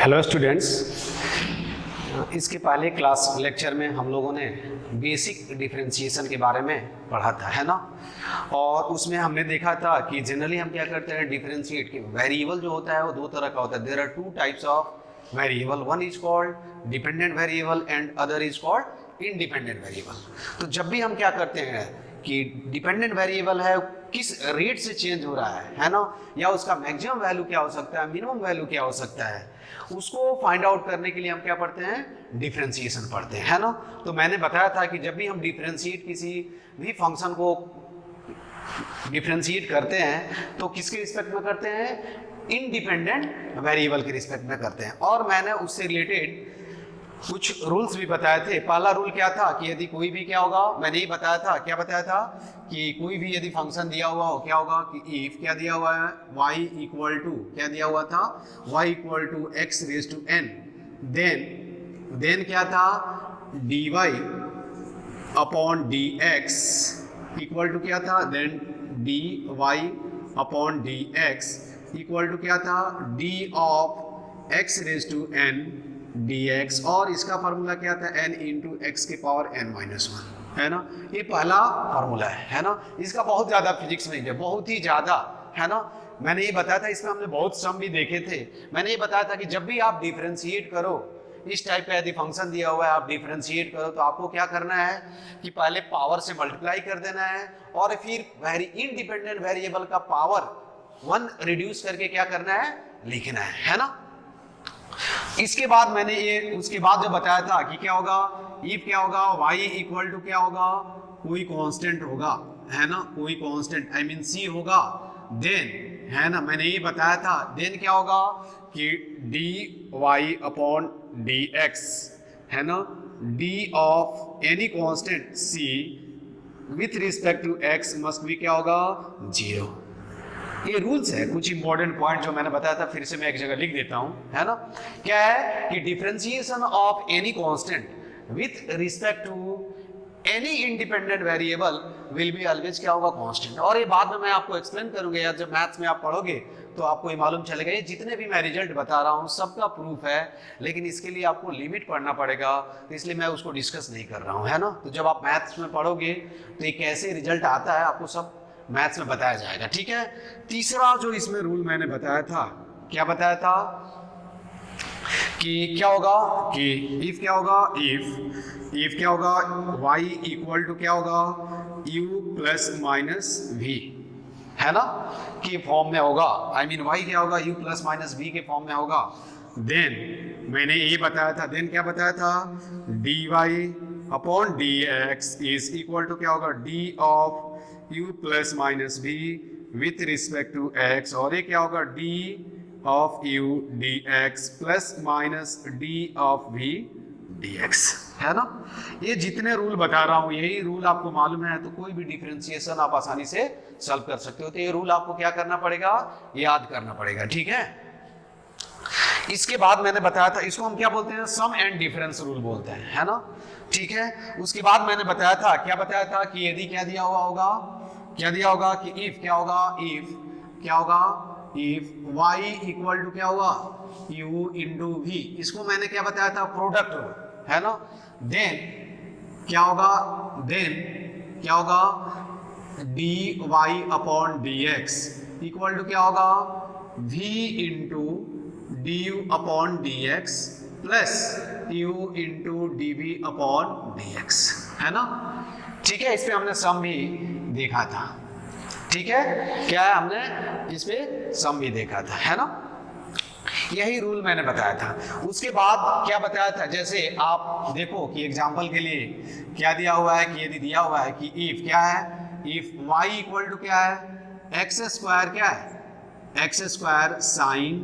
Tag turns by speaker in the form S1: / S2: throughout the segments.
S1: Hello students, इसके पहले class lecture में हम लोगों ने बेसिक डिफरेंशिएशन के बारे में पढ़ा था, है ना। और उसमें हमने देखा था कि जनरली हम क्या करते हैं, डिफरेंशिएट के वेरिएबल जो होता है वो दो तरह का होता है। There are two types of variable, one is called dependent variable and other is called independent variable. तो जब भी हम क्या करते हैं कि डिपेंडेंट वेरिएबल है किस रेट से चेंज हो रहा है ना, या उसका मैक्सिमम वैल्यू क्या हो सकता है, मिनिमम वैल्यू क्या हो सकता है, उसको फाइंड आउट करने के लिए हम क्या पढ़ते हैं, डिफरेंशिएशन पढ़ते हैं, है ना। तो मैंने बताया था कि जब भी हम डिफरेंशिएट किसी भी फंक्शन को डिफरेंशिएट करते हैं तो किसके रिस्पेक्ट में करते हैं, इंडिपेंडेंट वेरिएबल के रिस्पेक्ट में करते हैं। और मैंने उससे रिलेटेड कुछ रूल्स भी बताए थे। पहला रूल क्या था कि यदि कोई भी क्या होगा, मैंने ही बताया था, क्या बताया था कि कोई भी यदि फंक्शन दिया हुआ हो, क्या होगा कि इफ क्या दिया हुआ है, y इक्वल टू क्या दिया हुआ था, y equal to x raise to n, then क्या था, dy upon dx equal to क्या था, then dy upon dx equal to क्या था, d of x raise to n dx, और इसका फार्मूला क्या था, n इंटू एक्स के पावर n-1, है ना। ये पहला फार्मूला है ना। इसका बहुत ज्यादा फिजिक्स में है, बहुत ही ज्यादा, है ना। मैंने ये बताया था, इसमें हमने बहुत सम भी देखे थे। मैंने ये बताया था कि जब भी आप डिफरेंशिएट करो, इस टाइप का यदि फंक्शन दिया हुआ है, आप डिफरेंशिएट करो तो आपको क्या करना है कि पहले पावर से मल्टीप्लाई कर देना है और फिर इंडिपेंडेंट वेरिएबल का पावर 1 रिड्यूस करके क्या करना है, लिखना है ना। इसके बाद मैंने ये उसके बाद जो बताया था कि क्या होगा, इफ क्या होगा, y इक्वल टू क्या होगा, कोई कांस्टेंट होगा, है ना, कोई कांस्टेंट आई मीन c होगा, देन, है ना, मैंने ये बताया था, देन क्या होगा कि dy अपॉन dx, है ना, d of any constant c with respect to x must be क्या होगा, 0। ये रूल्स है, कुछ इंपॉर्टेंट पॉइंट जो मैंने बताया था, फिर से मैं एक जगह लिख देता हूं, है ना। क्या है कि differentiation of any constant with respect to any independent variable will be always क्या होगा, कांस्टेंट। और ये बाद में मैं आपको एक्सप्लेन करूंगा, या जब मैथ्स में आप पढ़ोगे तो आपको ये मालूम चलेगा। ये जितने भी मैं रिजल्ट बता रहा हूँ सबका प्रूफ है, लेकिन इसके लिए आपको लिमिट पढ़ना पड़ेगा, तो इसलिए मैं उसको डिस्कस नहीं कर रहा हूँ, है ना। तो जब आप मैथ्स में पढ़ोगे तो ये कैसे रिजल्ट आता है आपको सब मैथ्स में बताया जाएगा, ठीक है। तीसरा जो इसमें रूल मैंने बताया था, क्या बताया था कि क्या होगा कि इफ क्या होगा, इफ क्या होगा, y इक्वल टू क्या होगा, u प्लस माइनस v, है ना, कि फॉर्म में होगा, आई मीन y क्या होगा, u प्लस माइनस v के फॉर्म में होगा। देन मैंने ये बताया था, देन क्या बताया था, dy upon dx is equal to क्या होगा, d of u plus minus v with respect to x, और ये क्या होगा, d of u dx plus minus d of v dx, है ना। ये जितने रूल बता रहा हूं, यही रूल आपको मालूम है तो कोई भी डिफरेंशिएशन आप आसानी से सॉल्व कर सकते हो। तो ये रूल आपको क्या करना पड़ेगा, याद करना पड़ेगा, ठीक है। इसके बाद मैंने बताया था, इसको हम क्या बोलते हैं, सम एंड डिफरेंस रूल बोलते हैं, है ना, ठीक है। उसके बाद मैंने बताया था, क्या बताया था कि यदि क्या दिया हुआ होगा, क्या दिया होगा कि इफ क्या होगा, इफ क्या होगा, इफ y इक्वल टू क्या हुआ, u इंटू v, इसको मैंने क्या बताया था, प्रोडक्ट, है ना। देन क्या होगा, देन क्या होगा, dy upon dx equal to क्या होगा, v into du upon dx plus u into dv upon dx, है ना, ठीक है। इस पे हमने सम भी देखा था, ठीक है, क्या है, हमने इस पे सम भी देखा था, है ना। यही रूल मैंने बताया था। उसके बाद क्या बताया था, जैसे आप देखो कि एग्जांपल के लिए क्या दिया हुआ है, कि यदि दिया हुआ है कि इफ क्या है, इफ y इक्वल टू क्या है, एक्स स्क्वायर, क्या है, एक्स स्क्वायर साइन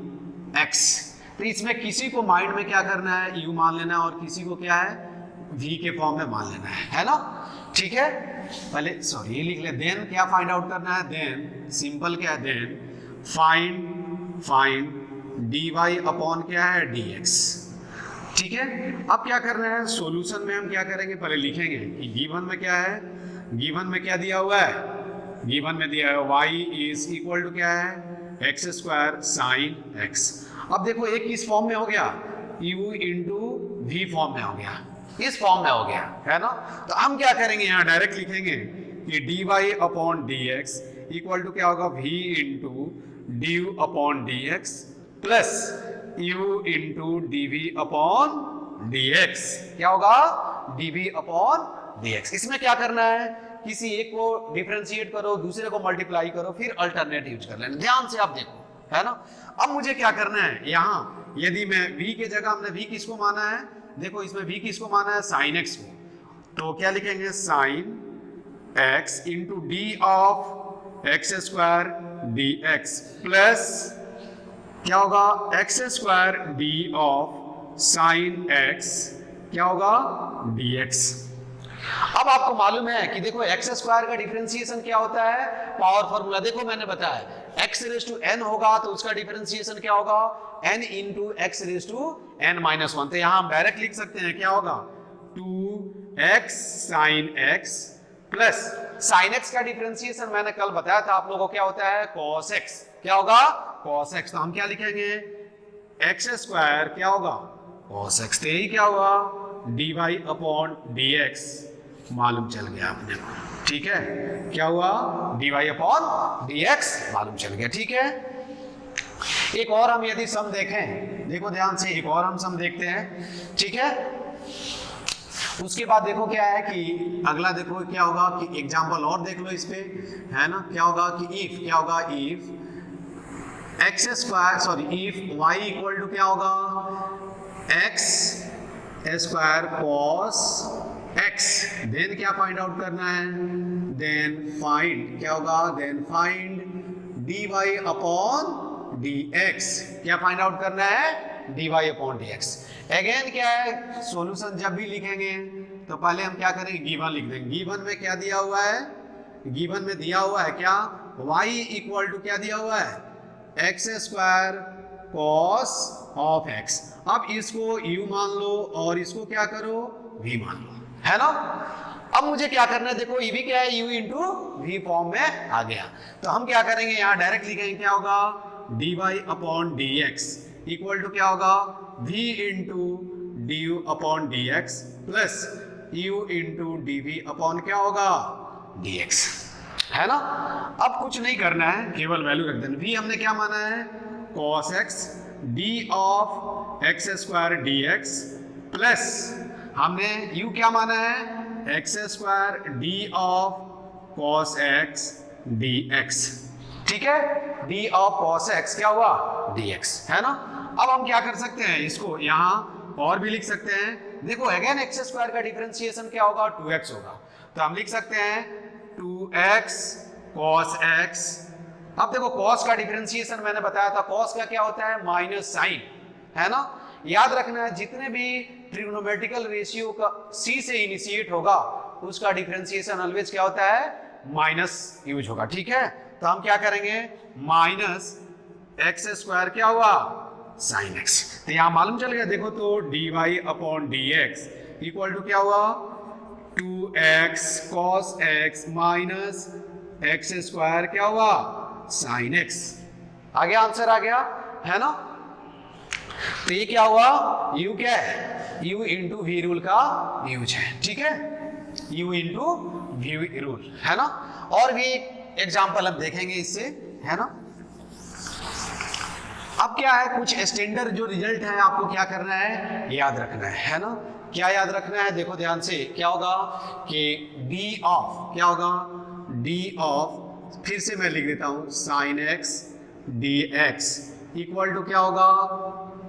S1: x, तो इसमें किसी को माइंड में क्या करना है, u मान लेना है, और किसी को क्या है, v के फॉर्म में मान लेना है ना, ठीक है। पहले सॉरी ये लिख ले, देन क्या फाइंड आउट करना है, देन सिंपल क्या है, देन फाइंड dy अपॉन क्या है, dx, ठीक है। अब क्या करना है, सॉल्यूशन में हम क्या करेंगे, पहले लिखेंगे कि गिवन में क्या है, गिवन में क्या दिया हुआ है, गिवन में दिया है y इज इक्वल टू क्या है, एक्स स्क्वायर साइन एक्स। अब देखो एक किस फॉर्म में हो गया, u इंटू वी फॉर्म में हो गया, इस फॉर्म में हो गया, है ना। तो हम क्या करेंगे, यहाँ डायरेक्ट लिखेंगे कि d y upon d x equal to क्या होगा, v into d u upon d x plus u into d v upon d x. क्या होगा, d v upon d x. इसमें क्या करना है, किसी एक को डिफरेंशिएट करो, दूसरे को मल्टीप्लाई करो, फिर अल्टरनेट यूज कर लेना। ध्यान से आप देखो, है ना। अब मुझे क्या करना है, यहाँ यदि मैं v के जगह, हमने v किसको माना है, देखो इसमें v किसको माना है, साइन x को, तो क्या लिखेंगे, sine x into d of x square d x plus क्या होगा, x square d of sine x, क्या होगा, डी एक्स। अब आपको मालूम है कि देखो एक्स स्क्वायर का डिफरेंशिएशन क्या होता है, पावर फॉर्मूला देखो मैंने बताया, x रेज टू n होगा तो उसका डिफरेंशिएशन क्या होगा, n into x raise to n minus one. तो यहां हम डायरेक्ट लिख सकते हैं, क्या होगा, 2x sine x plus sine x का डिफरेंशिएशन मैंने कल बताया था आप लोगों को, क्या होता है, cos x। क्या होगा, cos x। तो हम क्या लिखेंगे, एक्स स्क्वायर क्या होगा, cos x। तो यही क्या होगा, dy अपॉन dx, मालूम चल गया आपने को, ठीक है। क्या हुआ, dy अपॉन dx मालूम चल गया, ठीक है। एक और हम यदि सम देखें, देखो ध्यान से, एक और हम सम देखते हैं, ठीक है। उसके बाद देखो क्या है कि अगला देखो क्या होगा कि एग्जांपल और देख लो इस पे, है ना। क्या होगा कि इफ, क्या होगा, if x square, sorry if y equal to क्या होगा, x square cos x, then क्या फाइंड आउट करना है, देन फाइंड क्या होगा, then find dy upon dx। क्या फाइंड आउट करना है, dy अपॉन dx। अगेन क्या है, सॉल्यूशन जब भी लिखेंगे तो पहले हम क्या करेंगे, गिवन लिख देंगे। गिवन में क्या दिया हुआ है, गिवन में दिया हुआ है क्या, y इक्वल टू क्या दिया हुआ है, x square cos of x। अब इसको u मान लो और इसको क्या करो, v मान लो, है ना। अब मुझे क्या करना है, देखो ये भी क्या है, u इंटू वी फॉर्म में आ गया। तो हम क्या करेंगे, यहाँ डायरेक्ट लिखेंगे, क्या होगा, dy upon dx equal to क्या होगा, v into d u upon d x plus u into d v upon क्या होगा, dx, है ना। अब कुछ नहीं करना है, केवल वैल्यू रख देना। v हमने क्या माना है, cos x d of x square d x plus हमने u क्या माना है, x square d of cos x dx, ठीक है। d ऑफ cos x क्या हुआ, dx, है ना। अब हम क्या कर सकते हैं, इसको यहाँ और भी लिख सकते हैं। देखो अगेन एक्स स्क्वायर का डिफरेंशिएशन क्या होगा, 2x होगा। तो हम लिख सकते हैं 2x cos x। अब देखो cos का डिफरेंशिएशन मैंने बताया था, cos का क्या होता है, माइनस साइन, है ना। याद रखना है जितने भी ट्रिग्नोमेट्रिकल रेशियो का c से इनिशिएट होगा उसका डिफरेंशिएशन ऑलवेज क्या होता है, माइनस यूज होगा, ठीक है। तो हम क्या करेंगे, माइनस एक्स स्क्वायर क्या हुआ, साइन x। तो यहां मालूम चल गया, देखो तो dy upon dx equal to क्या हुआ, 2x cos x minus x square क्या हुआ, साइन x। आ गया, आंसर आ गया, है ना। तो ये क्या हुआ, u क्या है, u इंटू वी रूल का यूज है, ठीक है, u इंटू वी रूल, है ना। और भी एग्जाम्पल हम देखेंगे इससे, है ना। अब क्या है, कुछ स्टैंडर्ड जो रिजल्ट है आपको क्या करना है, याद रखना है ना। क्या याद रखना है, देखो ध्यान से, क्या होगा कि d ऑफ, क्या होगा, d ऑफ, फिर से मैं लिख देता हूं, sine x dx equal to क्या होगा,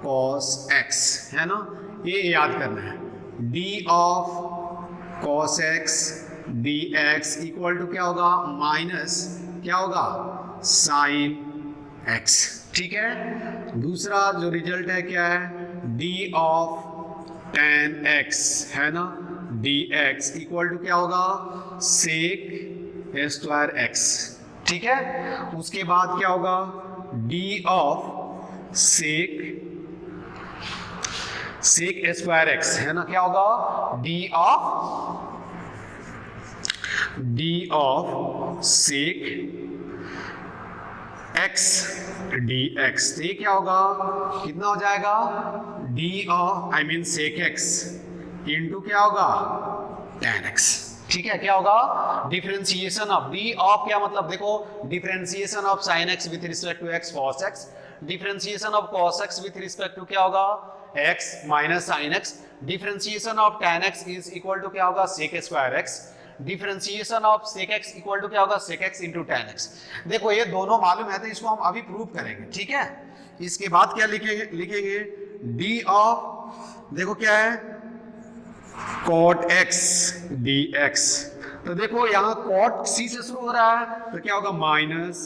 S1: cos x, है ना। ये याद करना है, d of cos x dx equal to क्या होगा, माइनस क्या होगा, साइन x, ठीक है। दूसरा जो रिजल्ट है क्या है, d ऑफ tan x, है ना, dx इक्वल टू क्या होगा, sec स्क्वायर x, ठीक है। उसके बाद क्या होगा, d of sec square x, है ना, क्या होगा, d of sec x dx, तो ये क्या होगा, कितना हो जाएगा, d of I mean sec x into क्या होगा tan x। ठीक है, क्या होगा, डिफरेंशिएशन ऑफ d ऑफ, क्या मतलब देखो, differentiation of sin x with respect to x cos x, differentiation of cos x with respect to क्या होगा x minus sin x, differentiation of tan x is equal to क्या होगा sec square x, differentiation of sec x equal to क्या होगा sec x into tan x। देखो ये दोनों मालूम है तो इसको हम अभी प्रूव करेंगे, ठीक है। इसके बाद क्या लिखेंगे d ऑफ, देखो क्या है cot x dx, तो देखो यहाँ cot c से शुरू हो रहा है तो क्या होगा माइनस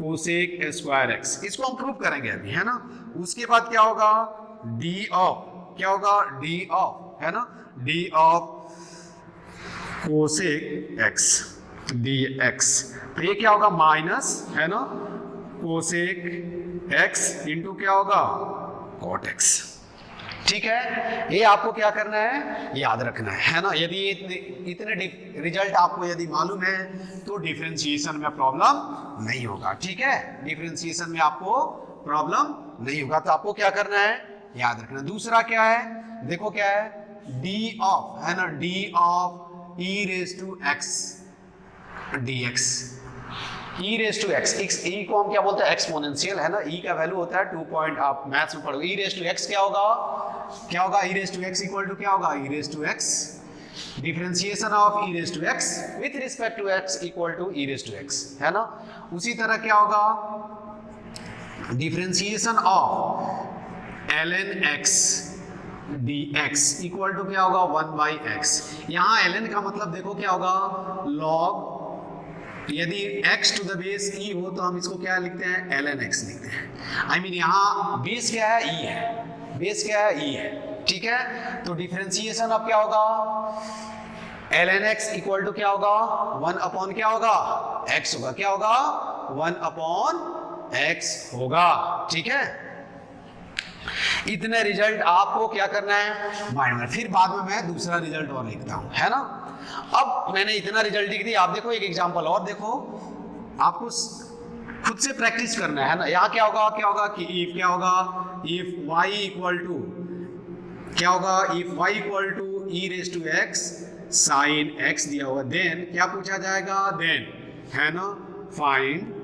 S1: कोसेक स्क्वायर x, इसको हम प्रूव करेंगे अभी, है ना। उसके बाद क्या होगा d ऑफ, क्या होगा d ऑफ, है ना, d of cosec x dx, तो ये क्या होगा माइनस, है ना, कोसेक x इंटू क्या होगा cot x। ठीक है, ये आपको क्या करना है, याद रखना है ना। यदि इतने रिजल्ट आपको यदि मालूम है तो डिफरेंशिएशन में प्रॉब्लम नहीं होगा, ठीक है, डिफरेंशिएशन में आपको प्रॉब्लम नहीं होगा, तो आपको क्या करना है, याद रखना। दूसरा क्या है, देखो क्या है, d ऑफ, है ना, d of e raise to x dx, e raise to x, e को हम क्या बोलते हैं, एक्सपोनेंशियल, है ना, e का वैल्यू होता है 2 पॉइंट, आप मैथ्स में पढ़ोगे, e रेज टू x क्या होगा, क्या होगा, e raise to x equal to क्या होगा, e raise to x, differentiation of e raise to x with respect to x equal to e raise to x, है ना। उसी तरह क्या होगा, differentiation of ln x dx equal to क्या होगा 1 बाई x, यहाँ ln का मतलब देखो क्या होगा log, यदि x to the base e हो तो हम इसको क्या लिखते हैं, ln x लिखते हैं, आई मीन यहाँ बेस क्या है, e है, बेस क्या है, e है, ठीक है। तो डिफरेंशिएशन अब क्या होगा, ln x इक्वल टू क्या होगा 1 अपॉन क्या होगा x होगा, क्या होगा 1 अपॉन x होगा, ठीक है। इतने रिजल्ट आपको क्या करना है, माइंड में, फिर बाद में मैं दूसरा रिजल्ट और लिखता हूं, है ना। अब मैंने इतना रिजल्ट लिख दिया, आप देखो एक एग्जांपल और देखो, आपको खुद से प्रैक्टिस करना है ना। यहाँ क्या होगा कि इफ क्या होगा, इफ y इक्वल टू क्या होगा, if y equal to e raise to x sine x दिया हुआ, देन क्या पूछा जाएगा, देन, है ना, फाइंड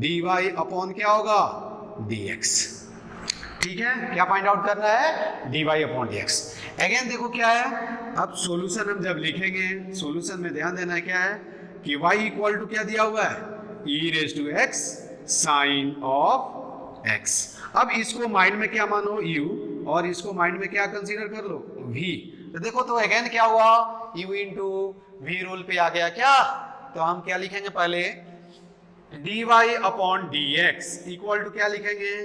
S1: dy अपॉन क्या होगा dx, ठीक है। क्या फाइंड आउट करना है, dy अपॉन dx। अगेन देखो क्या है, अब सॉल्यूशन हम जब लिखेंगे, सॉल्यूशन में ध्यान देना है क्या है कि y इक्वल टू क्या दिया हुआ है, e raise to x sine of x। अब इसको माइंड में क्या मानो u, और इसको माइंड में क्या कंसीडर कर लो v, तो देखो तो अगेन क्या हुआ, u इंटू v रूल पे आ गया क्या, तो हम क्या लिखेंगे पहले, dy upon dx equal to क्या लिखेंगे,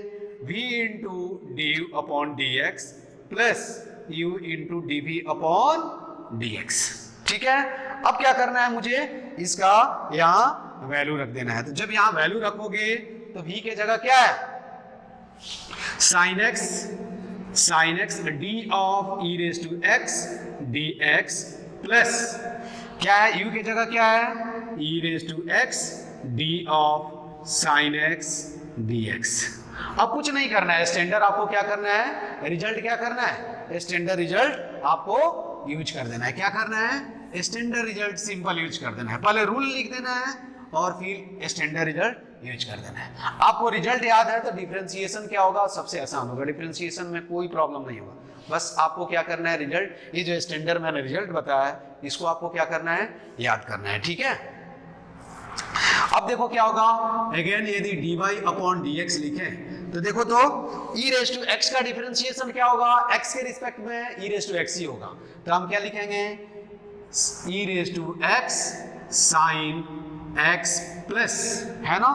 S1: v into dy upon dx plus u into dv upon dx, ठीक है। अब क्या करना है मुझे, इसका यहाँ वैल्यू रख देना है, तो जब यहाँ वैल्यू रखोगे तो v के जगह क्या है, sine x d of e raise to x dx plus क्या है, u के जगह क्या है, e raise to x d of sine x dx। अब कुछ नहीं करना है, स्टैंडर्ड आपको क्या करना है, रिजल्ट क्या करना है, स्टैंडर्ड रिजल्ट आपको यूज कर देना है। क्या करना है, स्टैंडर्ड रिजल्ट सिंपल यूज कर देना है, पहले रूल लिख देना है और फिर स्टैंडर्ड रिजल्ट यूज कर देना है। आपको रिजल्ट याद है तो डिफरेंशिएशन क्या होगा, सबसे आसान होगा, डिफरेंशिएशन में कोई प्रॉब्लम नहीं होगा। बस आपको क्या करना है, रिजल्ट, ये जो स्टैंडर्ड मैंने रिजल्ट बताया है इसको आपको क्या करना है, याद करना है, ठीक है। अब देखो क्या होगा, अगेन यदि dy अपॉन dx लिखें तो देखो तो e रेज टू x का डिफरेंशिएशन क्या होगा, x के रिस्पेक्ट में e रेज टू x ही होगा, तो हम क्या लिखेंगे, e raise to x sine x plus, है ना।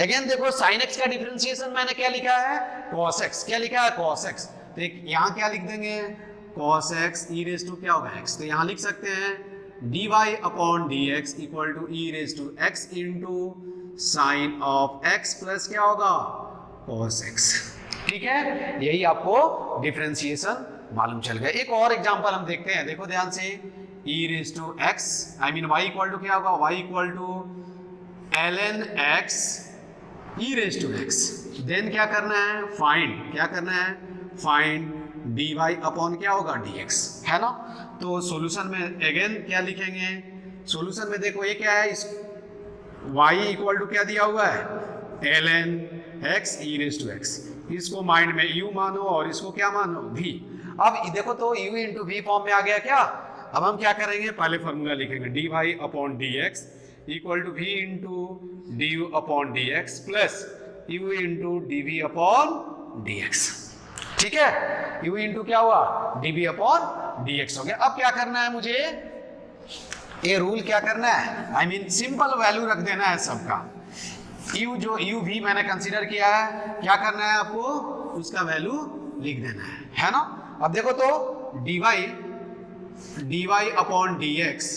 S1: अगेन देखो साइन x का डिफरेंशिएशन मैंने क्या लिखा है, cos x, क्या लिखा है cos x, तो यहाँ क्या लिख देंगे, cos x e raise to क्या होगा x, तो यहाँ लिख सकते हैं dy upon dx equal to e raise to x into sine of x plus क्या होगा cos x, ठीक है। यही आपको डिफरेंशिएशन मालूम चल गया। एक और एग्जांपल हम देखते हैं, देखो ध्यान से, e raise to x I mean y equal to क्या होगा, y equal to ln x e raise to x, then क्या करना है, फाइंड, क्या करना है, फाइंड डी वाई अपॉन क्या होगा, डी एक्स, है ना। तो सॉल्यूशन में अगेन क्या लिखेंगे, सॉल्यूशन में देखो ये क्या है, इस y इक्वल टू क्या दिया हुआ है, ln x e raise to x, इसको माइंड में u मानो और इसको क्या मानो, v। अब देखो तो u इंटू वी फॉर्म में आ गया क्या। अब हम क्या करेंगे, पहले फॉर्मूला लिखेंगे d y upon d x equal to v into d u upon d x plus u into d v upon d x, ठीक है। u इंटू क्या हुआ, d v upon d x हो गया। अब क्या करना है मुझे, ये रूल क्या करना है, आई मीन सिंपल वैल्यू रख देना है सबका। u जो u v मैंने कंसीडर किया है, क्या करना है आपको, उसका वैल्यू लिख देना है ना। अब देखो तो dy अपॉन dx,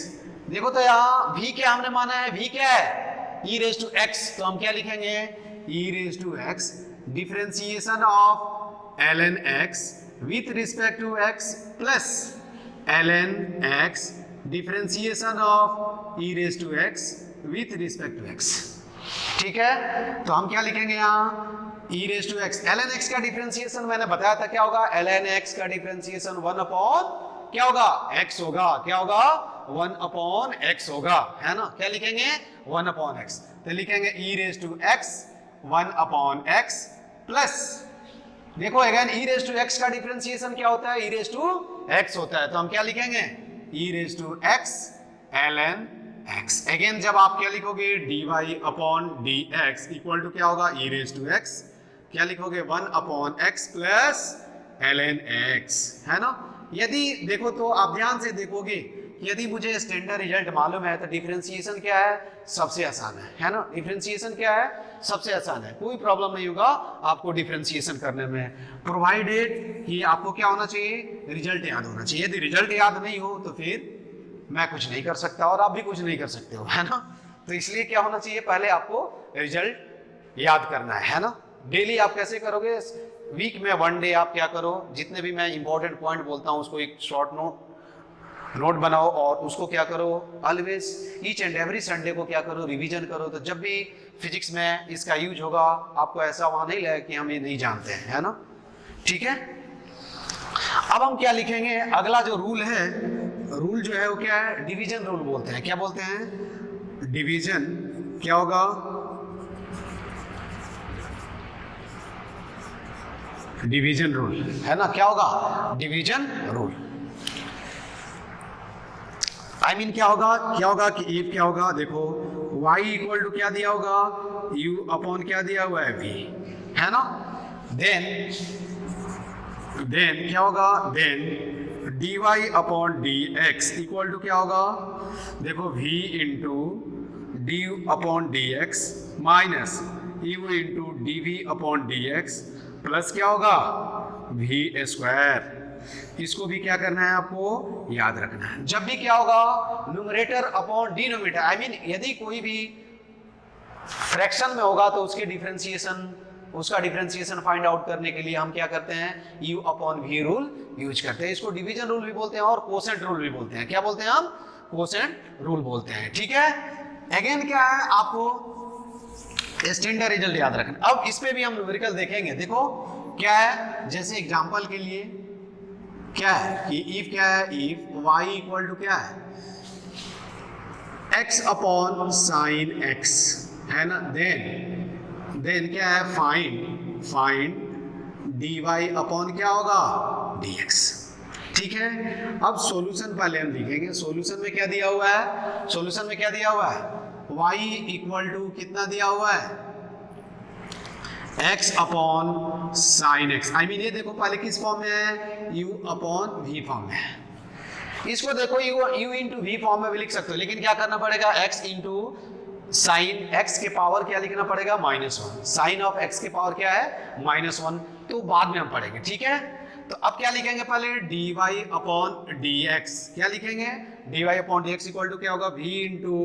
S1: देखो तो यहाँ v क्या हमने माना है, v क्या है, e रेज टू x, तो हम क्या लिखेंगे, e raise to x differentiation of ln x with respect to x plus ln x differentiation of e raise to x with respect to x, ठीक है। तो हम क्या लिखेंगे यहाँ, e raise to x, ln x का differentiation मैंने बताया था क्या होगा, ln x का डिफरेंशिएशन 1 अपॉन क्या होगा, x होगा, क्या होगा, 1 अपॉन x होगा, है ना। क्या लिखेंगे, 1 अपॉन x, तो लिखेंगे e raise to x 1 upon x plus, देखो again e raise to x का डिफरेंशिएशन क्या होता है, e रेज टू x होता है, तो हम क्या लिखेंगे, e raise to x ln x। Again जब आप क्या लिखोगे, dy upon dx equal to क्या होगा, e रेज टू x, क्या लिखोगे, 1 upon x plus ln x, है ना। यदि देखो तो आप ध्यान से देखोगे, यदि मुझे स्टैंडर्ड रिजल्ट मालूम है तो डिफरेंशिएशन क्या है, सबसे आसान है ना। डिफरेंशिएशन क्या है, सबसे आसान है, कोई प्रॉब्लम नहीं होगा आपको डिफरेंशिएशन करने में, प्रोवाइडेड कि आपको क्या होना चाहिए, रिजल्ट याद होना चाहिए। यदि रिजल्ट याद नहीं हो तो फिर मैं कुछ नहीं कर सकता और आप भी कुछ नहीं कर सकते हो, है ना। तो इसलिए क्या होना चाहिए, पहले आपको रिजल्ट याद करना है ना। डेली आप कैसे करोगे, वीक में 1 डे आप क्या करो, जितने भी मैं इंपॉर्टेंट पॉइंट बोलता हूँ उसको एक शॉर्ट नोट बनाओ और उसको क्या करो, always each and every Sunday को क्या करो, रिवीजन करो। तो जब भी फिजिक्स में इसका यूज होगा आपको ऐसा वहां नहीं लगेगा कि हम ये नहीं जानते हैं, है ना, ठीक है। अब हम क्या लिखेंगे, अगला जो रूल है, रूल जो है वो क्या है, डिवीजन रूल बोलते हैं। क्या बोलते हैं, डिवीजन, क्या होगा, डिवीजन रूल, है ना। क्या होगा, डिवीजन रूल, आई मीन क्या होगा कि इफ क्या होगा, देखो y इक्वल टू क्या दिया होगा, u अपॉन क्या दिया हुआ है, v, है ना। देन क्या होगा, then dy upon dx equal to क्या होगा, देखो v into d upon d x minus u into d v upon d x plus क्या होगा, v स्क्वायर। इसको भी क्या करना है, आपको याद रखना है। जब भी क्या होगा, numerator upon denominator, I mean यदि कोई भी फ्रैक्शन में होगा तो उसका डिफरेंशिएशन फाइंड आउट करने के लिए हम क्या करते हैं, u upon v rule use करते हैं। इसको डिवीजन रूल भी बोलते हैं और कोसेंट रूल भी बोलते हैं। क्या बोलते हैं हम, कोसेंट रूल बोलते हैं, ठीक है। अगेन क्या है, आपको स्टैंडर्ड रिजल्ट याद रखना। अब इस पे भी हम न्यूमेरिकल देखेंगे। देखो क्या है, जैसे एग्जांपल के लिए क्या है कि इफ क्या है, इफ y इक्वल टू क्या है, x अपॉन साइन x, है ना। देन क्या है, फाइंड dy अपॉन क्या होगा, dx, ठीक है। अब सॉल्यूशन पहले हम लिखेंगे। सॉल्यूशन में क्या दिया हुआ है, सॉल्यूशन में क्या दिया हुआ है, y इक्वल टू कितना दिया हुआ है, x upon sine x, I mean ये देखो पहले किस फॉर्म में है, u अपॉन v फॉर्म में है। इसको देखो u इंटू v फॉर्म में भी लिख सकते हो, लेकिन क्या करना पड़ेगा, x इंटू साइन x के पावर क्या लिखना पड़ेगा, -1। साइन ऑफ x के पावर क्या है, -1, तो बाद में हम पढ़ेंगे, ठीक है। तो अब क्या लिखेंगे, पहले dy अपॉन dx, क्या लिखेंगे, dy upon dx equal to क्या होगा, v into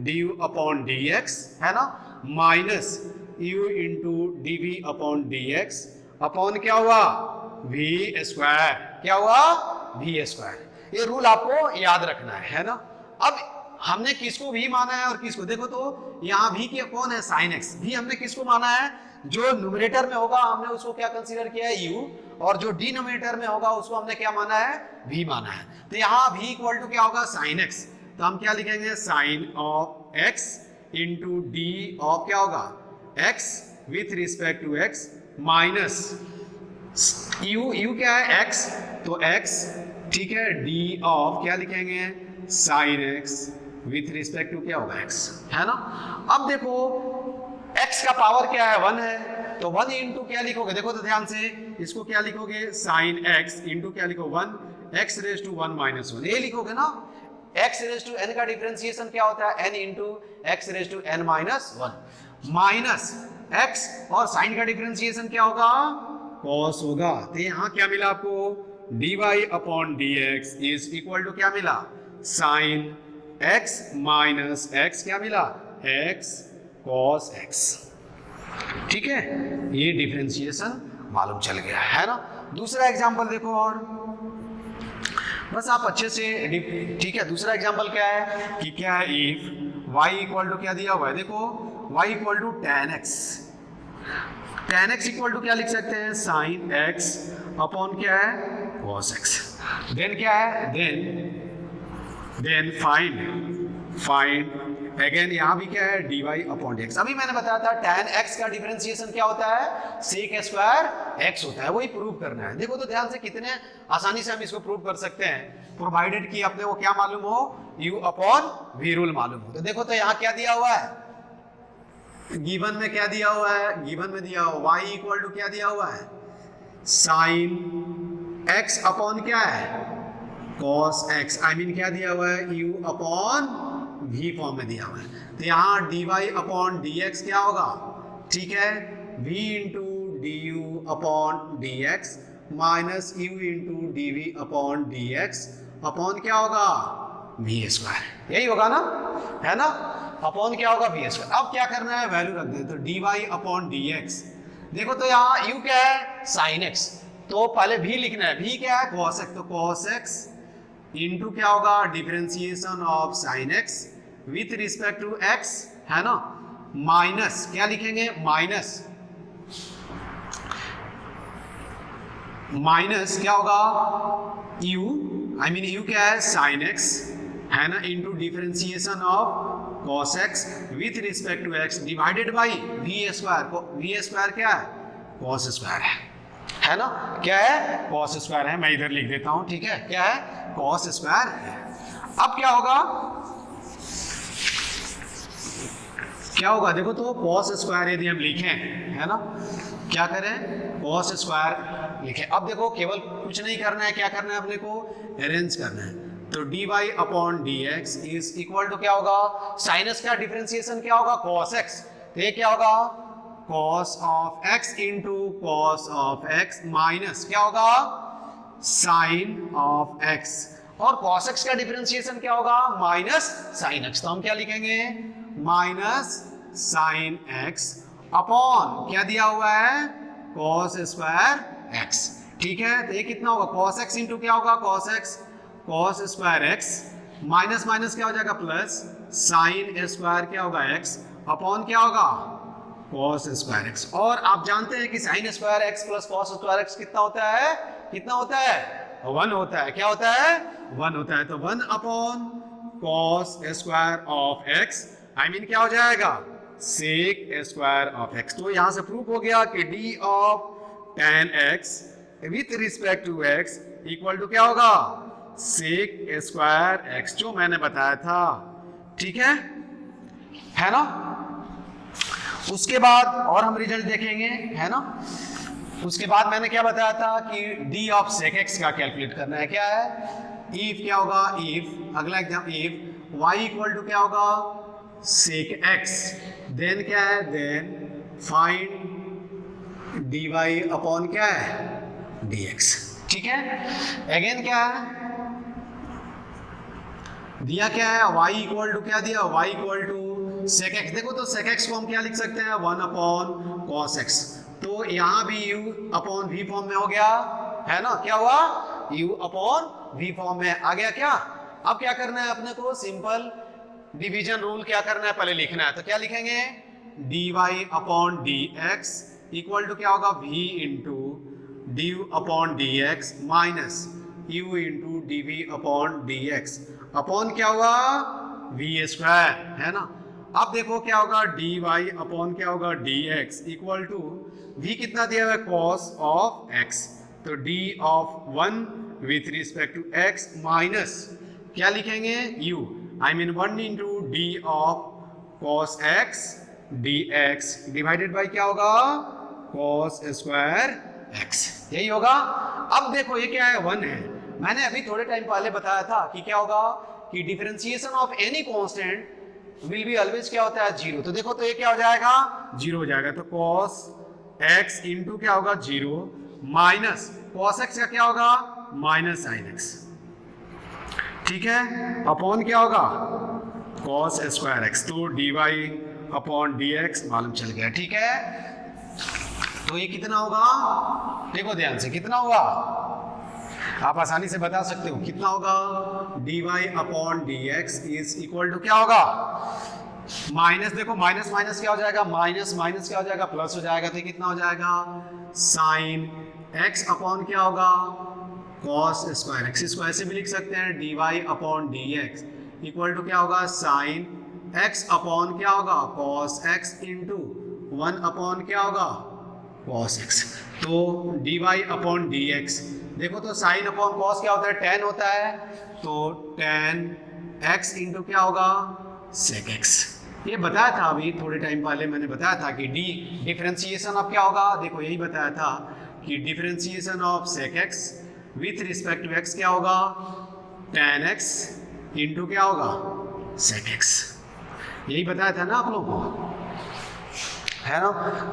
S1: du upon dx, है ना, minus u into dv upon dx upon क्या हुआ, v स्क्वायर, क्या हुआ, v स्क्वायर। ये रूल आपको याद रखना है ना। अब हमने किसको भी माना है और किसको, देखो तो यहाँ भी क्या कौन है, साइन एक्स। भी हमने किसको माना है, जो न्यूमरेटर में होगा हमने उसको क्या कंसीडर किया है, यू, और जो डिनोमिनेटर में होगा उसको हमने क्या माना है, भी माना है। तो यहाँ भी इक्वल टू क्या होगा, साइन एक्स। तो हम क्या लिखेंगे, sine of x into d of क्या होगा, x with respect to x minus u क्या है, एक्स, तो एक्स, ठीक है, डी ऑफ क्या लिखेंगे, sine x with respect to क्या होगा, एक्स, है ना। अब देखो x का पावर क्या है, 1 है, तो 1 इंटू क्या लिखोगे, देखो तो ध्यान से, इसको क्या लिखोगे, साइन x इंटू क्या लिखो, 1, x रेज टू 1 माइनस 1, ये लिखोगे ना। x रेज टू n का डिफरेंशिएशन क्या होता है, n into x raise to n minus 1, minus x और साइन का डिफरेंशिएशन क्या होगा, cos होगा। तो यहाँ क्या मिला आपको, dy upon dx is equal to क्या मिला, साइन x माइनस x क्या मिला, x cos x, ठीक है, ये डिफरेंशिएशन मालूम चल गया है ना। दूसरा एग्जांपल देखो, और बस आप अच्छे से, ठीक है, दूसरा एग्जांपल क्या है कि क्या है, इफ y इक्वल टू क्या दिया हुआ है, देखो y equal to tan x, tan x equal to क्या लिख सकते हैं, साइन x अपॉन क्या है, cos x, देन क्या है, देन फाइंड अगेन यहाँ भी क्या है, dy अपॉन dx। अभी मैंने बताया था tan x का डिफरेंशिएशन क्या होता है, sec स्क्वायर x होता है, वही प्रूव करना है। देखो तो ध्यान से, कितने आसानी से हम इसको प्रूव कर सकते हैं, प्रोवाइडेड कि अपने को क्या मालूम हो, u अपॉन v रूल मालूम हो। तो देखो तो यहाँ क्या दिया हुआ है, गिवन में क्या दिया हुआ है, गिवन में दिया हुआ y इक्वल टू क्या दिया हुआ है, साइन x अपॉन क्या है, cos x, आई मीन क्या दिया हुआ है, u अपॉन v फॉर्म में दिया हुआ है। तो यहाँ dy अपॉन dx क्या होगा, ठीक है, v into du upon dx minus u into dv upon dx upon क्या होगा, v स्क्वायर, यही होगा ना, है ना, अपॉन क्या होगा, v स्क्वायर। अब क्या करना है, वैल्यू रख दे, तो dy अपॉन dx, देखो तो यहाँ u क्या है, साइन x, तो पहले v लिखना है, v क्या है, cos x, तो cos x इंटू क्या होगा, differentiation of sine x with respect to x, है ना, माइनस क्या लिखेंगे, माइनस क्या होगा, u, आई मीन u क्या है, साइन x, है ना, into differentiation of cos x with respect to x divided by v square. v square क्या है, cos स्क्वायर है ना, क्या है, cos स्क्वायर है, मैं इधर लिख देता हूं, ठीक है, क्या है, cos स्क्वायर है। अब क्या होगा, देखो तो cos स्क्वायर यदि हम लिखें, है ना, क्या करें, cos स्क्वायर लिखें। अब देखो केवल कुछ नहीं करना है, क्या करना है अपने को, अरेंज करना है। तो dy upon dx is equal to क्या होगा, साइनस का डिफरेंशिएशन क्या होगा, cos x, तो ये क्या होगा, cos of x into cos of x minus क्या होगा, साइन ऑफ x, और cos x का डिफरेंशिएशन क्या होगा, माइनस साइन x, तो हम क्या लिखेंगे, माइनस साइन x अपॉन क्या दिया हुआ है, cos स्क्वायर x, ठीक है। तो ये कितना होगा, cos x इंटू क्या होगा, cos square x minus minus क्या हो जाएगा, प्लस साइन स्क्वायर क्या होगा x अपॉन क्या होगा, cos स्क्वायर x। और आप जानते हैं कि sign square x plus cos square x कितना होता है, 1 होता है, क्या होता है, 1 होता है। तो 1 upon cos square of x, I mean क्या हो जाएगा, sec स्क्वायर ऑफ x। तो यहां से प्रूफ हो गया कि d of tan x with respect to x equal to क्या होगा, sec स्क्वायर x, जो मैंने बताया था, ठीक है ना। उसके बाद और हम रिजल्ट देखेंगे, है ना। उसके बाद मैंने क्या बताया था कि d ऑफ sec x का कैलकुलेट करना है, क्या है, इफ क्या होगा, इफ अगला exam, if y equal to क्या होगा, sec x, देन क्या है, देन फाइंड dy अपॉन क्या है, dx, ठीक है। अगेन क्या है दिया, क्या है, y इक्वल टू क्या दिया, y equal to sec x। देखो तो sec x को हम क्या लिख सकते हैं, 1 अपॉन cos x, तो यहाँ भी u अपॉन v फॉर्म में हो गया, है ना, क्या हुआ, u अपॉन v फॉर्म में आ गया क्या। अब क्या करना है अपने को, सिंपल डिवीजन रूल क्या करना है, पहले लिखना है। तो क्या लिखेंगे, dy upon dx equal to क्या होगा, v into d u upon dx minus u into dv upon dx upon क्या हुआ, v स्क्वायर, है ना। अब देखो क्या होगा, dy अपॉन क्या होगा dx इक्वल टू v कितना दिया हुआ है, cos ऑफ x, तो d of 1 with respect to x minus क्या लिखेंगे, u I mean 1 into d of cos x dx divided by क्या होगा, cos स्क्वायर x, यही होगा। अब देखो ये क्या है, 1 है। मैंने अभी थोड़े टाइम पहले बताया था कि क्या होगा, कि differentiation of any constant will be always क्या होता है, 0। तो देखो तो ये क्या हो जाएगा, 0 हो जाएगा। तो cos x इंटू क्या होगा 0 माइनस cos x का क्या होगा, माइनस sin x, ठीक है, अपॉन क्या होगा, cos स्क्वायर x, तो dy अपॉन dx मालूम चल गया, ठीक है। तो ये कितना होगा, देखो ध्यान से, कितना होगा, आप आसानी से बता सकते हो कितना होगा, dy upon dx is equal to क्या होगा, माइनस, देखो माइनस माइनस क्या हो जाएगा, माइनस माइनस क्या हो जाएगा, प्लस हो जाएगा। तो ये कितना हो जाएगा, साइन x अपॉन क्या होगा, cos स्क्वायर x, इसको ऐसे भी लिख सकते हैं, dy upon dx equal to क्या होगा, साइन x अपॉन क्या होगा, cos x इंटू 1 अपॉन क्या होगा, cos x। तो dy अपॉन dx, देखो तो साइन अपॉन cos क्या होता है, tan होता है, तो tan x इंटू क्या होगा, sec x। ये बताया था अभी थोड़े टाइम पहले, मैंने बताया था कि डिफरेंशिएशन ऑफ क्या होगा, देखो यही बताया था कि differentiation of sec x with respect to x क्या होगा, tan x इंटू क्या होगा, sec x, यही बताया था ना आप लोगों को, है ना।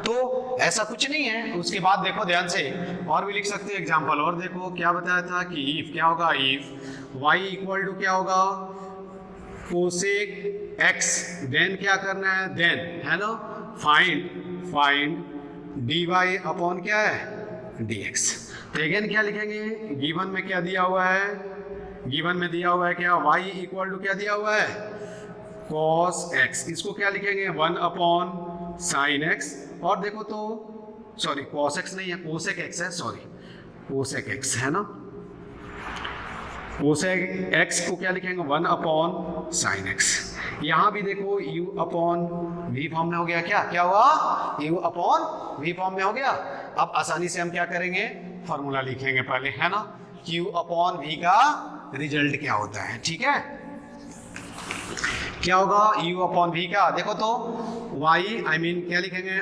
S1: तो ऐसा कुछ नहीं है। उसके बाद देखो ध्यान से और भी लिख सकते हैं एग्जांपल, और देखो क्या बताया था कि इफ क्या होगा, इफ y इक्वल टू क्या होगा, कोसेक x, देन क्या करना है, देन, है ना, फाइंड dy अपॉन क्या है, dx। तो अगेन क्या लिखेंगे, गिवन में क्या दिया हुआ है, गिवन में दिया हुआ है क्या, y इक्वल टू क्या दिया हुआ है, cos x, इसको क्या लिखेंगे, 1 अपॉन sin x, और देखो तो सॉरी cos x नहीं है, cosec x है, सॉरी cosec x, है ना, cosec x को क्या लिखेंगे, 1 अपॉन sin x। यहाँ भी देखो u अपॉन v फॉर्म में हो गया, क्या क्या हुआ, u अपॉन v फॉर्म में हो गया। अब आसानी से हम क्या करेंगे, फॉर्मूला लिखेंगे पहले, है ना, q अपॉन v का रिजल्ट क्या होता है, ठीक है, क्या होगा, u अपॉन v का, देखो तो y आई मीन क्या लिखेंगे,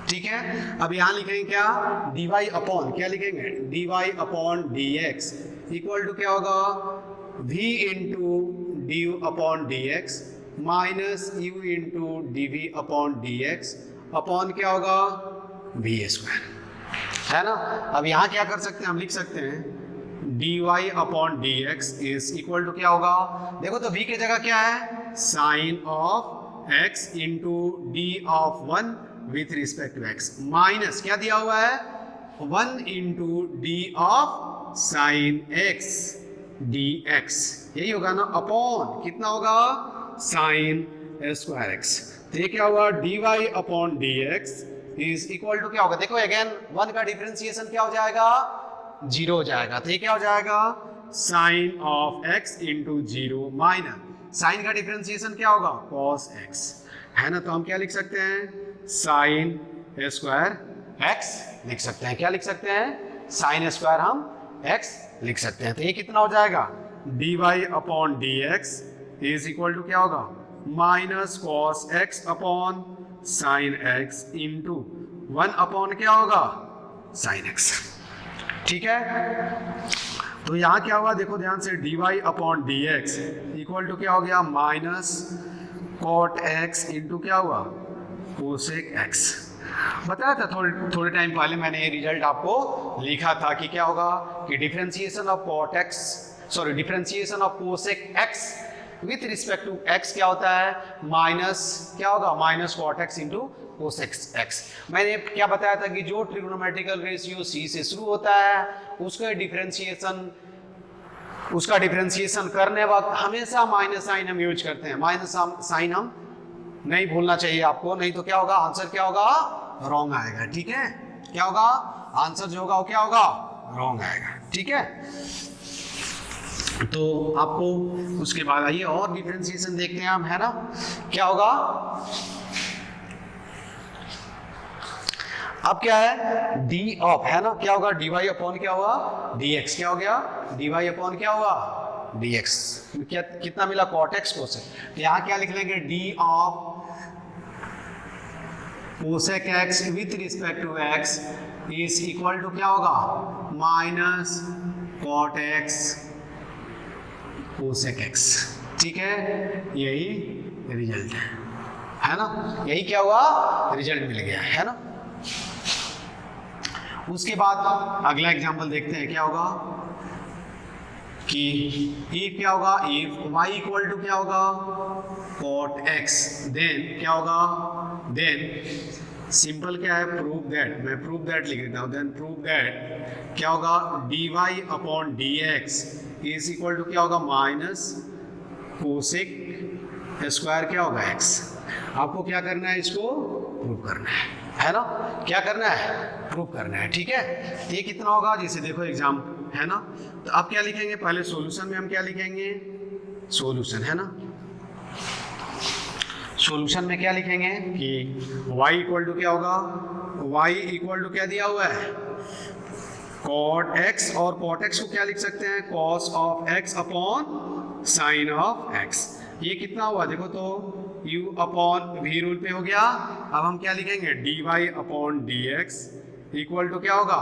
S1: ठीक है। अब यहाँ लिखेंगे क्या, dy अपॉन क्या लिखेंगे, dy upon dx equal to क्या होगा, v into d u upon dx minus u into dv upon dx upon क्या होगा, v स्क्वायर, है ना। अब यहाँ क्या कर सकते हैं, हम लिख सकते हैं dy upon dx is equal to क्या होगा, देखो तो v की जगह क्या है, sine of x into d of 1 with respect to x minus क्या दिया हुआ है, 1 into d of sine x dx, यही होगा ना, अपॉन कितना होगा, साइन स्क्वायर x। तो ये क्या हुआ, dy upon dx is equal to क्या होगा, देखो अगेन 1 का डिफरेंशिएशन क्या हो जाएगा, 0 हो जाएगा। तो ये क्या हो जाएगा, sine of x into 0 minus sine का डिफरेंशिएशन क्या होगा, cos x, है ना। तो हम क्या लिख सकते हैं, साइन स्क्वायर x लिख सकते हैं, क्या लिख सकते हैं, साइन स्क्वायर हम x लिख सकते हैं। तो ये कितना हो जाएगा, dy upon dx is equal to क्या होगा, minus cos x upon sine x into 1 upon क्या होगा, साइन x, ठीक है। तो यहाँ क्या हुआ, देखो ध्यान से, dy upon dx equal to क्या हो गया, माइनस cot x इंटू क्या हुआ, कोसेक x। बताया था थोड़े टाइम पहले मैंने ये रिजल्ट आपको लिखा था कि क्या होगा, कि differentiation of cot x, sorry differentiation of cosec x with respect to x क्या होता है, माइनस क्या होगा, minus cot x into cosec x। मैंने क्या बताया था कि जो ट्रिग्नोमेट्रिकल रेशियो c से शुरू होता है उसका डिफरेंशिएशन उसका डिफरेंशिएशन करने वक्त हमेशा माइनस साइन हम यूज करते हैं। माइनस साइन हम नहीं भूलना चाहिए आपको, नहीं तो क्या होगा, आंसर क्या होगा, रॉन्ग आएगा। ठीक है, क्या होगा, आंसर जो होगा वो क्या होगा, रॉन्ग आएगा। ठीक है, तो आपको उसके बाद आइए और डिफरेंशिएशन देखते हैं हम, है ना। क्या होगा, अब क्या है, डी ऑफ, है ना, क्या होगा, डी वाई अपॉन क्या हुआ, डी एक्स, क्या हो गया, डी वाई अपॉन क्या हुआ, डी एक्स। क्या कितना मिला, कॉट एक्स कोसेक। तो यहाँ क्या लिख लेंगे, d of cosec x with respect to x is equal to क्या होगा, minus cot x cosec x. ठीक है, यही रिजल्ट है ना, यही क्या हुआ, रिजल्ट मिल गया, है ना। उसके बाद अगला एग्जांपल देखते हैं, क्या होगा कि इफ क्या होगा, इफ y इक्वल टू क्या होगा, cot x, देन क्या होगा, देन सिंपल क्या है, प्रूव दैट, मैं प्रूव दैट लिख देता हूं, देन प्रूव दैट क्या होगा, dy upon dx is equal to क्या होगा, माइनस कोसेक स्क्वायर क्या होगा x। आपको क्या करना है, इसको प्रूव करना है ना, क्या करना है, प्रूव करना है। ठीक है, ये कितना होगा, जैसे देखो एग्जाम है ना, तो आप क्या लिखेंगे, पहले सॉल्यूशन में हम क्या लिखेंगे, सॉल्यूशन, है ना, सॉल्यूशन में क्या लिखेंगे कि y इक्वल टू क्या होगा, y इक्वल टू क्या दिया हुआ है, cot x, और cot x को क्या लिख सकते हैं, cos of x upon sign of x। ये कितना हुआ, देखो तो u अपॉन v रूल पे हो गया। अब हम क्या लिखेंगे, dy upon dx equal to क्या होगा,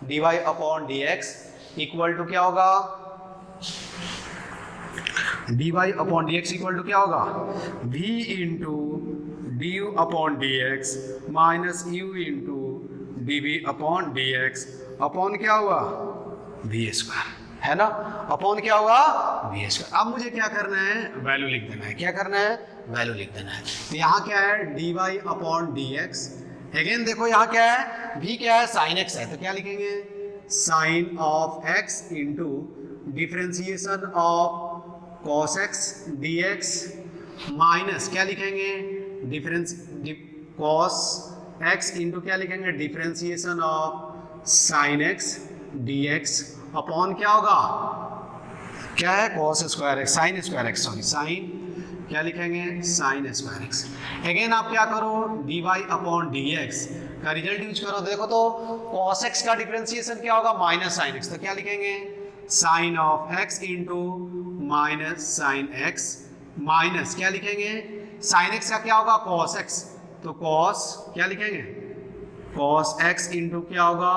S1: dy upon dx equal to क्या होगा, dy upon dx equal to क्या होगा, v into du upon dx minus u into dv upon dx upon क्या हुआ, v स्क्वायर, है ना, अपॉन क्या हुआ, v स्क्वायर। अब मुझे क्या करना है, वैल्यू लिख देना है, क्या करना है, वैल्यू लिख देना है। तो यहाँ क्या है, dy अपॉन dx, अगेन देखो यहाँ क्या है, v क्या है, साइन x है, तो क्या लिखेंगे, sine of x into differentiation of cos x dx minus क्या लिखेंगे, डिफरेंस cos x इंटू क्या लिखेंगे, differentiation of sine x dx upon क्या होगा, क्या है, cos square x, sine square x, sorry sine क्या लिखेंगे, साइन स्क्वायर x। अगेन आप क्या करो, dy अपॉन dx का रिजल्ट यूज करो, देखो तो cos x का डिफरेंशिएशन क्या होगा, माइनस साइन x, तो क्या लिखेंगे, sine of x into minus sine x minus क्या लिखेंगे, साइन x का क्या होगा, cos x, तो cos क्या लिखेंगे, cos x इंटू क्या होगा,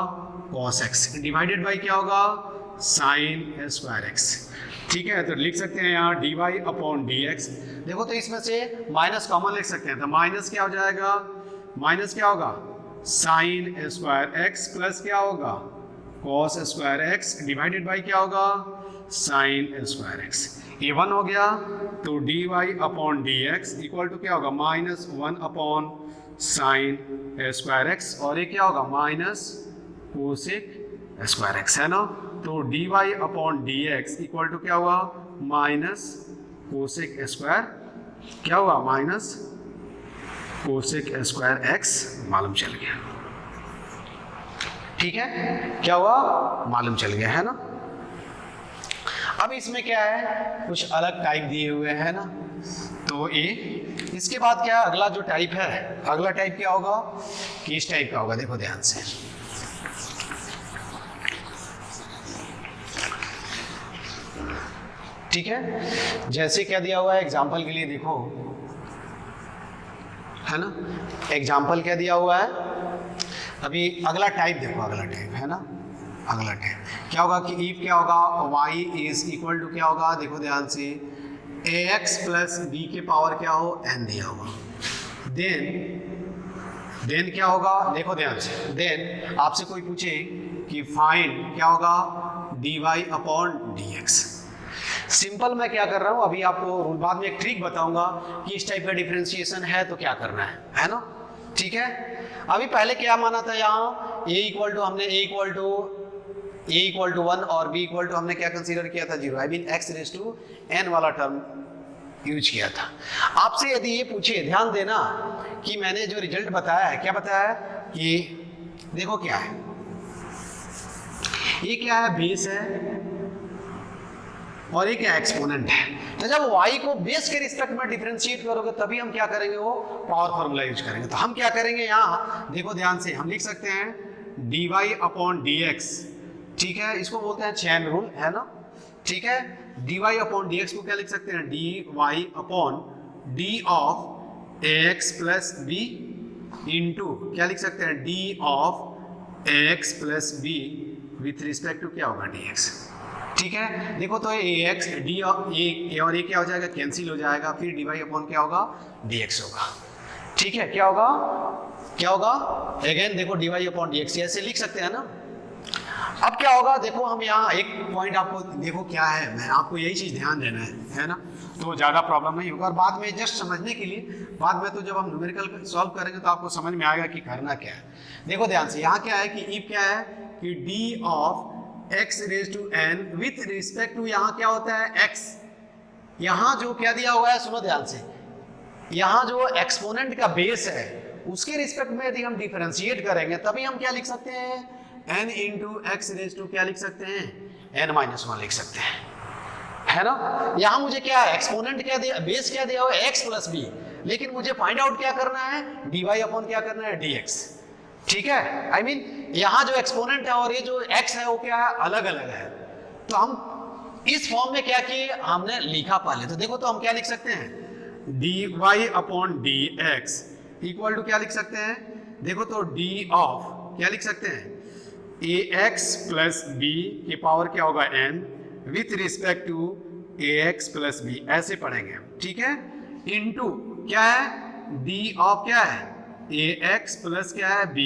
S1: cos x डिवाइडेड बाई क्या होगा, साइन स्क्वायर x। ठीक है, तो लिख सकते हैं यहाँ dy अपॉन dx। देखो तो इसमें से माइनस कॉमन लिख सकते हैं, तो माइनस क्या हो जाएगा, माइनस क्या होगा, साइन स्क्वायर x प्लस क्या होगा, cos square x divided by क्या होगा, साइन स्क्वायर x। ये 1 हो गया, तो dy upon dx equal to क्या होगा, minus 1 upon sine square x, और ये क्या होगा, माइनस कोसेक स्क्वायर x, है ना। तो dy upon dx equal to क्या हुआ, माइनस कोसेक स्क्वायर क्या हुआ, माइनस कोसेक स्क्वायर x मालूम चल गया। ठीक है, क्या हुआ, मालूम चल गया, है ना। अब इसमें क्या है, कुछ अलग टाइप दिए हुए हैं ना, तो ये इसके बाद क्या है, अगला जो टाइप है, अगला टाइप क्या होगा, कि इस टाइप का होगा, देखो ध्यान से, ठीक है। जैसे क्या दिया हुआ है, एग्जाम्पल के लिए देखो, है ना, एग्जाम्पल क्या दिया हुआ है, अभी अगला टाइप देखो, अगला टाइप है ना, अगला टाइप क्या होगा कि इफ क्या होगा, y इज इक्वल टू क्या होगा, देखो ध्यान से, ax प्लस b के पावर क्या हो, n दिया हुआ, देन क्या होगा, देखो ध्यान से, देन आपसे कोई पूछे कि फाइंड क्या होगा, dy अपॉन dx। सिंपल मैं क्या कर रहा हूं, अभी आपको रूल बाद में एक ट्रिक बताऊंगा कि इस टाइप का डिफरेंशिएशन है तो क्या करना है ना, ठीक है। अभी पहले क्या माना था, यहाँ a इक्वल टू, हमने a equal to a equal to 1 और b इक्वल टू हमने क्या कंसीडर किया था 0, I mean x raise to n वाला टर्म यूज किया था। आपसे यदि ये पूछे, ध्यान देना कि मैंने जो रिजल्ट बताया है, क्या बताया है कि देखो क्या है, ये क्या है, बेस है और ये क्या एक्सपोनेंट है। तो जब y को बेस के रिस्पेक्ट में डिफरेंशिएट करोगे तभी हम क्या करेंगे, वो पावर फॉर्मूला यूज करेंगे। तो हम क्या करेंगे, यहाँ देखो ध्यान से, हम लिख सकते हैं dy अपॉन dx, ठीक है, इसको बोलते हैं चेन रूल, है ना, ठीक है। dy अपॉन dx को क्या लिख सकते हैं, dy upon d of ax plus b into क्या लिख सकते हैं, d of ax plus b with respect to क्या होगा, dx, ठीक है। देखो तो ये ax d और ये क्या हो जाएगा, कैंसिल हो जाएगा, फिर dy अपॉन क्या होगा, dx होगा, ठीक है। क्या होगा, क्या होगा, अगेन देखो dy अपॉन dx ऐसे लिख सकते हैं ना। अब क्या होगा, देखो हम यहाँ एक पॉइंट आपको देखो क्या है, मैं आपको यही चीज ध्यान देना है ना, तो ज्यादा प्रॉब्लम नहीं होगा। और बाद में जस्ट समझने के लिए, बाद में तो जब हम न्यूमेरिकल सॉल्व करेंगे तो आपको समझ में आएगा कि करना क्या है। देखो ध्यान से, यहाँ क्या है कि इफ क्या है कि d of x raise to n with respect to, यहाँ क्या होता है x, यहाँ जो क्या दिया हुआ है, सुनो ध्यान से, यहाँ जो एक्सपोनेंट का बेस है उसके रिस्पेक्ट में यदि हम डिफरेंशिएट करेंगे तभी हम क्या लिख सकते हैं, n into x raise to क्या लिख सकते हैं, n माइनस 1 लिख सकते हैं, है ना। यहाँ मुझे क्या है, एक्सपोनेंट क्या दिया, बेस क्या दिया हुआ है, x प्लस b, लेकिन मुझे फाइंड आउट क्या करना है, dy अपॉन क्या करना है, dx, ठीक है। आई मीन यहाँ जो एक्सपोनेंट है और ये जो x है वो क्या है, अलग अलग है। तो हम इस फॉर्म में क्या किए, हमने लिखा पहले, तो देखो तो हम क्या लिख सकते हैं, dy upon dx equal to क्या लिख सकते हैं, देखो तो d ऑफ क्या लिख सकते हैं, ax प्लस b के पावर क्या होगा n with respect to ax plus b, ऐसे पढ़ेंगे हम, ठीक है, इनटू क्या है, d ऑफ क्या है, ax प्लस क्या है b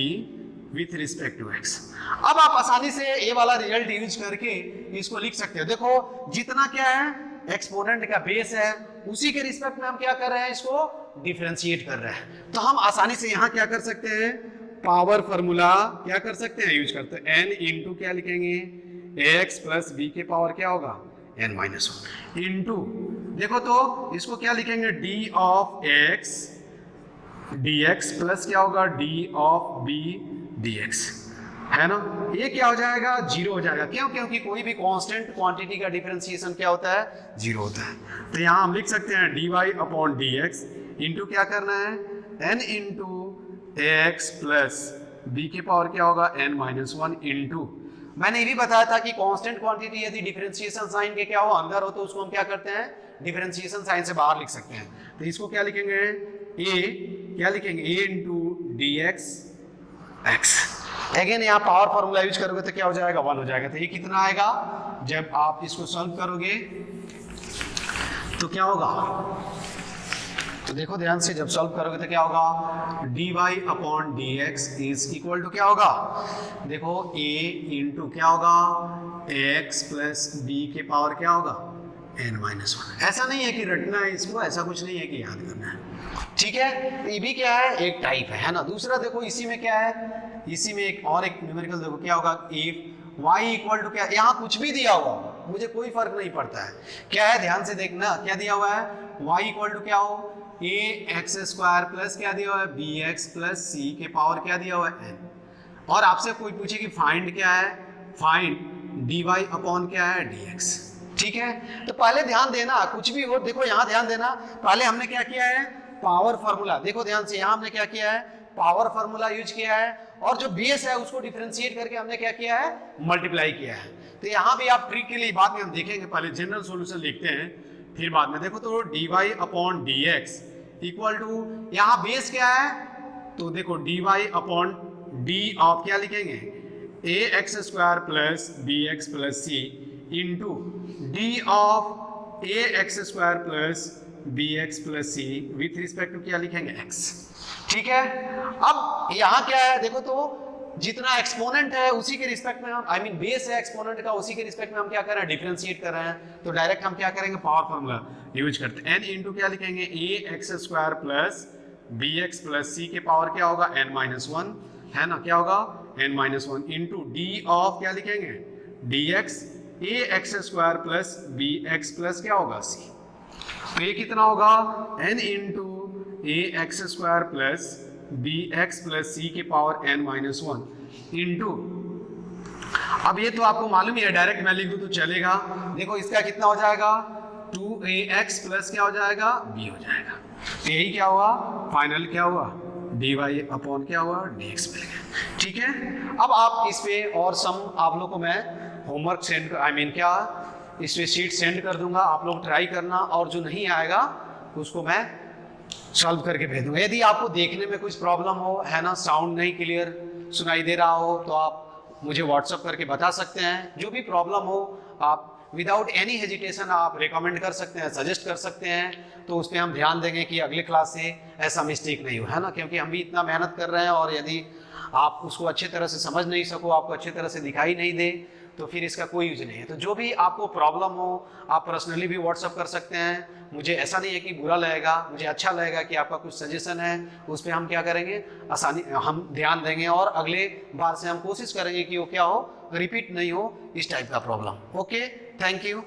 S1: with respect to x। अब आप आसानी से ये वाला रिजल्ट यूज करके इसको लिख सकते हो। देखो जितना क्या है, एक्सपोनेंट का बेस है उसी के रिस्पेक्ट में हम क्या कर रहे हैं, इसको डिफरेंशिएट कर रहे हैं। तो हम आसानी से यहाँ क्या कर सकते हैं, पावर फॉर्मूला क्या कर सकते हैं, यूज करते हैं, n इंटू क्या लिखेंगे, ax प्लस b के पावर क्या होगा, n माइनस 1 इंटू, देखो तो इसको क्या लिखेंगे, d of x dx plus क्या होगा, d ऑफ b dx, है ना। ये क्या हो जाएगा, जीरो हो जाएगा, क्यों, क्योंकि कोई भी कांस्टेंट क्वांटिटी का डिफरेंशिएशन क्या होता है, जीरो होता है। तो यहाँ हम लिख सकते हैं dy अपॉन dx इंटू क्या करना है, n into ax plus b के पावर क्या होगा, n माइनस 1 इंटू, मैंने ये भी बताया था कि कांस्टेंट क्वांटिटी यदि डिफरेंशिएशन साइन के क्या हो, अंदर हो, तो उसको हम क्या करते हैं, डिफरेंशिएशन साइन से बाहर लिख सकते हैं। तो इसको क्या लिखेंगे, a क्या लिखेंगे, a into dx x, again यहाँ पावर फॉर्मूला यूज करोगे तो क्या हो जाएगा, 1 हो जाएगा। तो ये कितना आएगा, जब आप इसको सॉल्व करोगे तो क्या होगा, तो देखो ध्यान से, जब सॉल्व करोगे तो क्या होगा, dy upon dx is equal to क्या होगा, देखो a इंटू क्या होगा, x प्लस b के पावर क्या होगा, n माइनस 1। ऐसा नहीं है कि रटना है इसको, ऐसा कुछ नहीं है कि याद करना है, ठीक है। ये भी क्या है, एक टाइप है ना। दूसरा देखो इसी में क्या है, इसी में एक और एक न्यूमेरिकल देखो क्या होगा, इफ y इक्वल टू क्या, यहाँ कुछ भी दिया हुआ मुझे कोई फर्क नहीं पड़ता है, क्या है, ध्यान से देखना, क्या दिया हुआ है, y इक्वल टू क्या हो, ax स्क्वायर प्लस क्या दिया हुआ है, bx प्लस c के पावर क्या दिया हुआ है, n। और आपसे कोई पूछे कि फाइंड क्या है, फाइंड dy अपॉन क्या है, dx, ठीक है। तो पहले ध्यान देना, कुछ भी हो, देखो यहाँ ध्यान देना, पहले हमने क्या किया है, पावर फॉर्मूला, देखो ध्यान से, यहाँ हमने क्या किया है, पावर फॉर्मूला यूज किया है, और जो बेस है उसको डिफरेंशिएट करके हमने क्या किया है, मल्टीप्लाई किया है। तो यहाँ भी आप ट्रिक के लिए बाद में हम देखेंगे, पहले जनरल सॉल्यूशन लिखते हैं, फिर बाद में देखो तो dy upon dx equal to, यहाँ बेस क्या है, तो देखो dy अपॉन d ऑफ क्या लिखेंगे, ax square plus bx plus c into d of ax square plus bx plus c with respect to क्या लिखेंगे, x, ठीक है। अब यहाँ क्या है, देखो तो जितना एक्सपोनेंट है उसी के रिस्पेक्ट में हम, आई मीन बेस है एक्सपोनेंट का, उसी के रिस्पेक्ट में हम क्या कर रहे हैं, डिफरेंशिएट कर रहे हैं। तो डायरेक्ट हम क्या करेंगे, पावर फॉर्मूला यूज करते हैं, n इंटू क्या लिखेंगे, ax square plus bx plus c के पावर क्या होगा, n माइनस 1, है ना, क्या होगा, n minus 1 into d of क्या लिखेंगे, dx ax² plus bx plus क्या होगा c। तो ये कितना होगा n into ax² plus bx plus c के पावर n-1 इंटू, अब ये तो आपको मालूम ही है, डायरेक्ट मैं लिख दूं तो चलेगा। देखो इसका कितना हो जाएगा 2ax प्लस क्या हो जाएगा b हो जाएगा। तो यही क्या हुआ फाइनल क्या हुआ dy अपॉन क्या हुआ dx मिल गया। ठीक है, अब आप इस पे और सम आप लोग को मैं होमवर्क सेंड क्या इस पे शीट सेंड कर दूंगा, आप लोग ट्राई करना, और जो नहीं आएगा उसको मैं सॉल्व करके भेज दूंगा। यदि आपको देखने में कुछ प्रॉब्लम हो, है ना, साउंड नहीं क्लियर सुनाई दे रहा हो, तो आप मुझे व्हाट्सअप करके बता सकते हैं। जो भी प्रॉब्लम हो आप विदाउट एनी हेजिटेशन आप रिकमेंड कर सकते हैं, सजेस्ट कर सकते हैं, तो उस पर हम ध्यान देंगे कि अगले क्लास से ऐसा मिस्टेक नहीं हो, है ना, क्योंकि हम भी इतना मेहनत कर रहे हैं और यदि आप उसको अच्छे तरह से समझ नहीं सको, आपको अच्छे तरह से दिखाई नहीं दे, तो फिर इसका कोई यूज नहीं है। तो जो भी आपको प्रॉब्लम हो आप पर्सनली भी व्हाट्सअप कर सकते हैं। मुझे ऐसा नहीं है कि बुरा लगेगा, मुझे अच्छा लगेगा कि आपका कुछ सजेशन है, उस पर हम क्या करेंगे आसानी हम ध्यान देंगे, और अगले बार से हम कोशिश करेंगे कि वो क्या हो रिपीट नहीं हो इस टाइप का प्रॉब्लम। Okay, thank you.